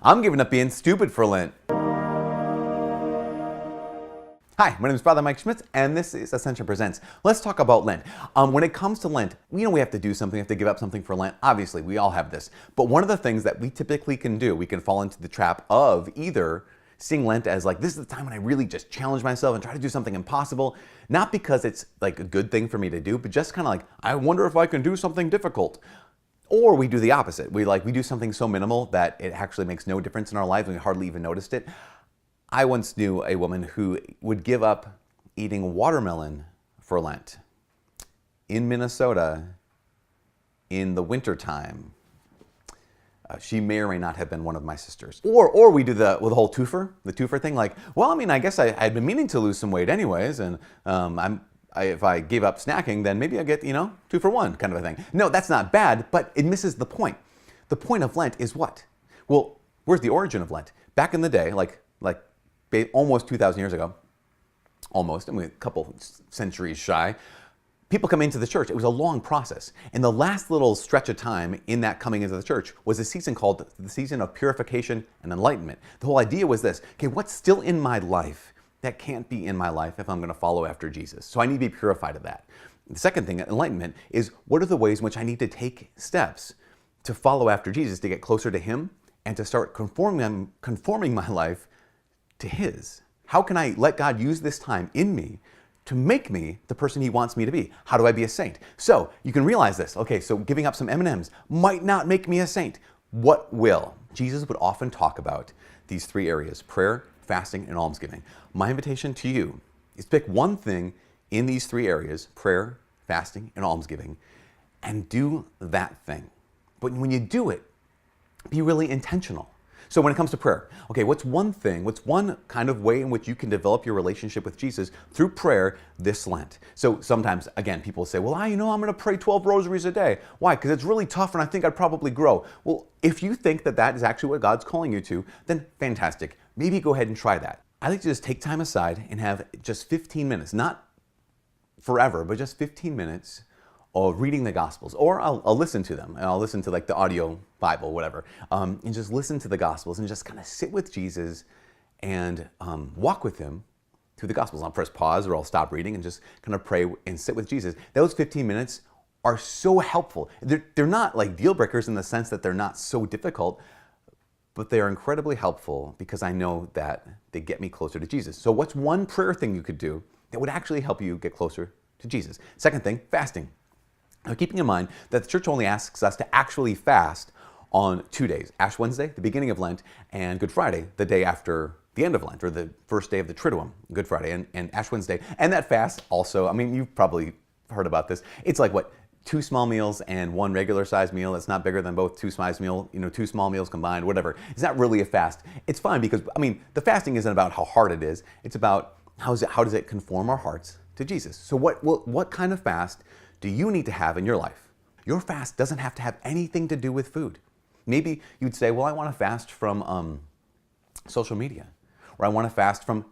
I'm giving up being stupid for Lent. Hi, my name is Father Mike Schmitz, and this is Ascension Presents. Let's talk about Lent. When it comes to Lent, we have to do something, we have to give up something for Lent. Obviously, we all have this. But one of the things that we typically can do, we can fall into the trap of either seeing Lent as like, this is the time when I really just challenge myself and try to do something impossible. Not because it's like a good thing for me to do, but just kind of like, I wonder if I can do something difficult. Or we do the opposite. We do something so minimal that it actually makes no difference in our lives and we hardly even noticed it. I once knew a woman who would give up eating watermelon for Lent in Minnesota in the wintertime. She may or may not have been one of my sisters. Or we do the whole twofer thing. Like, well, I mean, I guess I'd been meaning to lose some weight anyways, and if I gave up snacking, then maybe I get 2 for 1 kind of a thing. No, that's not bad, but it misses the point. The point of Lent is what? Well, where's the origin of Lent? Back in the day, like almost 2,000 years ago, a couple centuries shy, people come into the church. It was a long process. And the last little stretch of time in that coming into the church was a season called the season of purification and enlightenment. The whole idea was this: okay, what's still in my life that can't be in my life if I'm going to follow after Jesus? So I need to be purified of that. The second thing, enlightenment, is what are the ways in which I need to take steps to follow after Jesus, to get closer to Him and to start conforming my life to His. How can I let God use this time in me to make me the person He wants me to be? How do I be a saint? So you can realize this. Okay, so giving up some M&Ms might not make me a saint. What will? Jesus would often talk about these 3 areas: prayer, fasting, and almsgiving. My invitation to you is pick one thing in these 3 areas: prayer, fasting, and almsgiving, and do that thing. But when you do it, be really intentional. So when it comes to prayer, okay, what's one kind of way in which you can develop your relationship with Jesus through prayer this Lent? So sometimes, again, people say, well, I'm going to pray 12 rosaries a day. Why? Because it's really tough and I think I'd probably grow. Well, if you think that that is actually what God's calling you to, then fantastic. Maybe go ahead and try that. I like to just take time aside and have just 15 minutes, not forever, but just 15 minutes of reading the Gospels, or I'll listen to them. I'll listen to like the audio Bible, whatever, and just listen to the Gospels and just kind of sit with Jesus and walk with Him through the Gospels. I'll press pause or I'll stop reading and just kind of pray and sit with Jesus. Those 15 minutes are so helpful. They're not like deal breakers in the sense that they're not so difficult, but they are incredibly helpful because I know that they get me closer to Jesus. So what's one prayer thing you could do that would actually help you get closer to Jesus? Second thing, fasting. Now, keeping in mind that the church only asks us to actually fast on 2 days: Ash Wednesday, the beginning of Lent, and Good Friday, the day after the end of Lent, or the first day of the Triduum, Good Friday, and Ash Wednesday. And that fast also, you've probably heard about this. It's like, 2 small meals and 1 regular sized meal. It's not bigger than both 2 small meals combined, whatever. It's not really a fast. It's fine because, the fasting isn't about how hard it is. It's about how does it conform our hearts to Jesus. So what kind of fast do you need to have in your life? Your fast doesn't have to have anything to do with food. Maybe you'd say, well, I want to fast from social media, or I want to fast from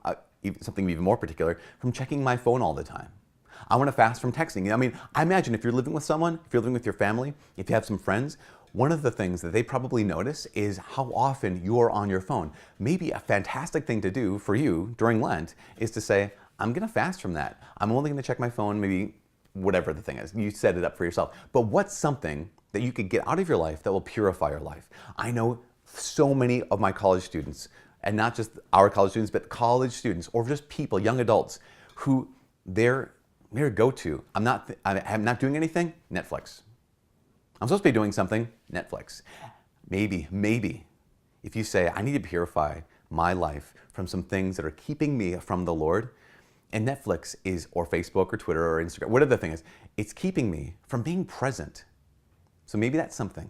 something even more particular, from checking my phone all the time. I want to fast from texting. I imagine if you're living with someone, if you're living with your family, if you have some friends, one of the things that they probably notice is how often you're on your phone. Maybe a fantastic thing to do for you during Lent is to say, I'm going to fast from that. I'm only going to check my phone maybe whatever the thing is. You set it up for yourself. But what's something that you could get out of your life that will purify your life? I know so many of my college students, and not just our college students, but college students, or just people, young adults, who their go-to, I'm not doing anything, Netflix. I'm supposed to be doing something, Netflix. Maybe, if you say, I need to purify my life from some things that are keeping me from the Lord, and Netflix or Facebook or Twitter or Instagram, whatever the thing is, it's keeping me from being present. So maybe that's something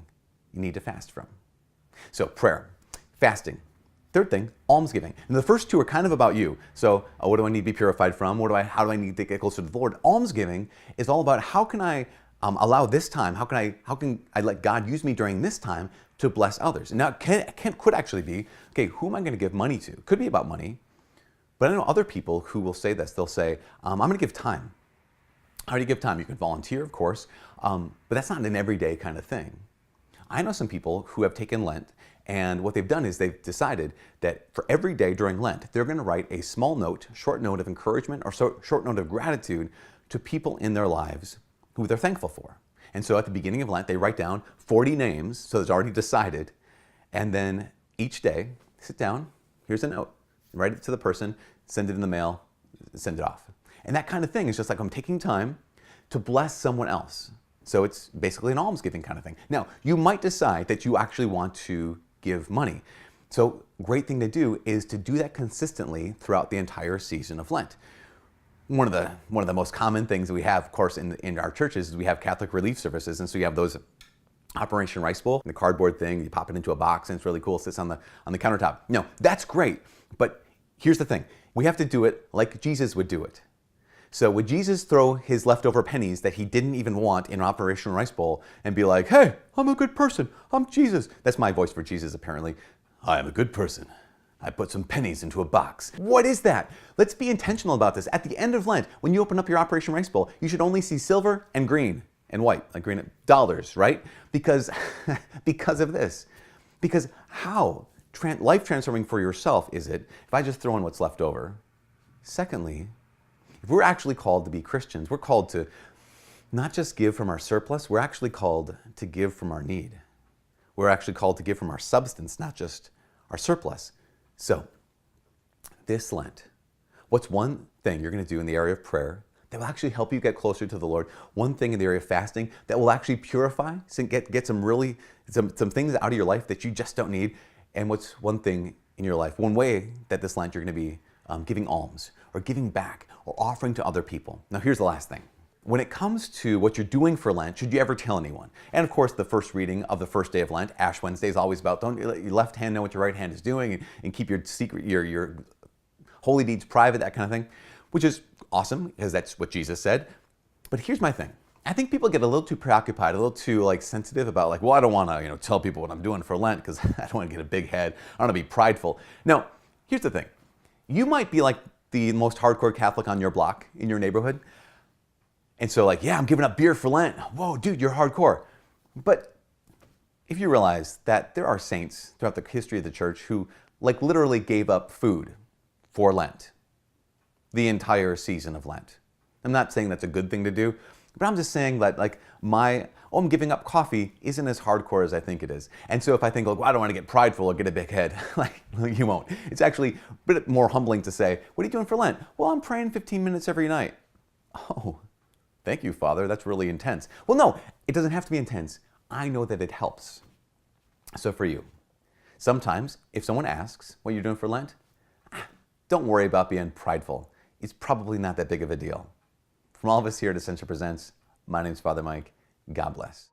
you need to fast from. So prayer, fasting. Third thing, almsgiving. And the first 2 are kind of about you. So what do I need to be purified from? How do I need to get closer to the Lord? Almsgiving is all about how can I allow this time, how can I let God use me during this time to bless others? And now could actually be, okay, who am I going to give money to? Could be about money. But I know other people who will say this. They'll say, I'm going to give time. How do you give time? You can volunteer, of course, but that's not an everyday kind of thing. I know some people who have taken Lent And what they've done is they've decided that for every day during Lent, they're going to write a small note, short note of encouragement or short note of gratitude to people in their lives who they're thankful for. And so at the beginning of Lent, they write down 40 names, so it's already decided. And then each day, sit down, here's a note, write it to the person, send it in the mail, send it off. And that kind of thing is just like I'm taking time to bless someone else. So it's basically an almsgiving kind of thing. Now, you might decide that you actually want to give money. So great thing to do is to do that consistently throughout the entire season of Lent. One of the most common things that we have, of course, in our churches is we have Catholic relief services. And so you have those Operation Rice Bowl, the cardboard thing, you pop it into a box and it's really cool, it sits on the countertop. No, that's great. But here's the thing. We have to do it like Jesus would do it. So would Jesus throw his leftover pennies that he didn't even want in Operation Rice Bowl and be like, hey, I'm a good person, I'm Jesus. That's my voice for Jesus, apparently. I am a good person. I put some pennies into a box. What is that? Let's be intentional about this. At the end of Lent, when you open up your Operation Rice Bowl, you should only see silver and green and white, like green dollars, right? Because of this. Because how life transforming for yourself is it if I just throw in what's left over? Secondly, if we're actually called to be Christians, we're called to not just give from our surplus, we're actually called to give from our need. We're actually called to give from our substance, not just our surplus. So, this Lent, what's one thing you're going to do in the area of prayer that will actually help you get closer to the Lord? One thing in the area of fasting that will actually purify, get some things out of your life that you just don't need. And what's one thing in your life, one way that this Lent you're going to be giving alms or giving back or offering to other people. Now here's the last thing. When it comes to what you're doing for Lent, should you ever tell anyone? And of course, the first reading of the first day of Lent, Ash Wednesday, is always about don't let your left hand know what your right hand is doing and keep your secret, your holy deeds private, that kind of thing, which is awesome because that's what Jesus said. But here's my thing. I think people get a little too preoccupied, a little too sensitive about well, I don't want to tell people what I'm doing for Lent because I don't want to get a big head. I don't want to be prideful. Now, here's the thing. You might be like the most hardcore Catholic on your block in your neighborhood. And so yeah, I'm giving up beer for Lent. Whoa, dude, you're hardcore. But if you realize that there are saints throughout the history of the church who literally gave up food for Lent, the entire season of Lent. I'm not saying that's a good thing to do, but I'm just saying that I'm giving up coffee isn't as hardcore as I think it is. And so if I think, well, I don't want to get prideful or get a big head, you won't. It's actually a bit more humbling to say, what are you doing for Lent? Well, I'm praying 15 minutes every night. Oh, thank you, Father. That's really intense. Well, no, it doesn't have to be intense. I know that it helps. So for you, sometimes if someone asks what you're doing for Lent, don't worry about being prideful. It's probably not that big of a deal. From all of us here at Ascension Presents, my name is Father Mike. God bless.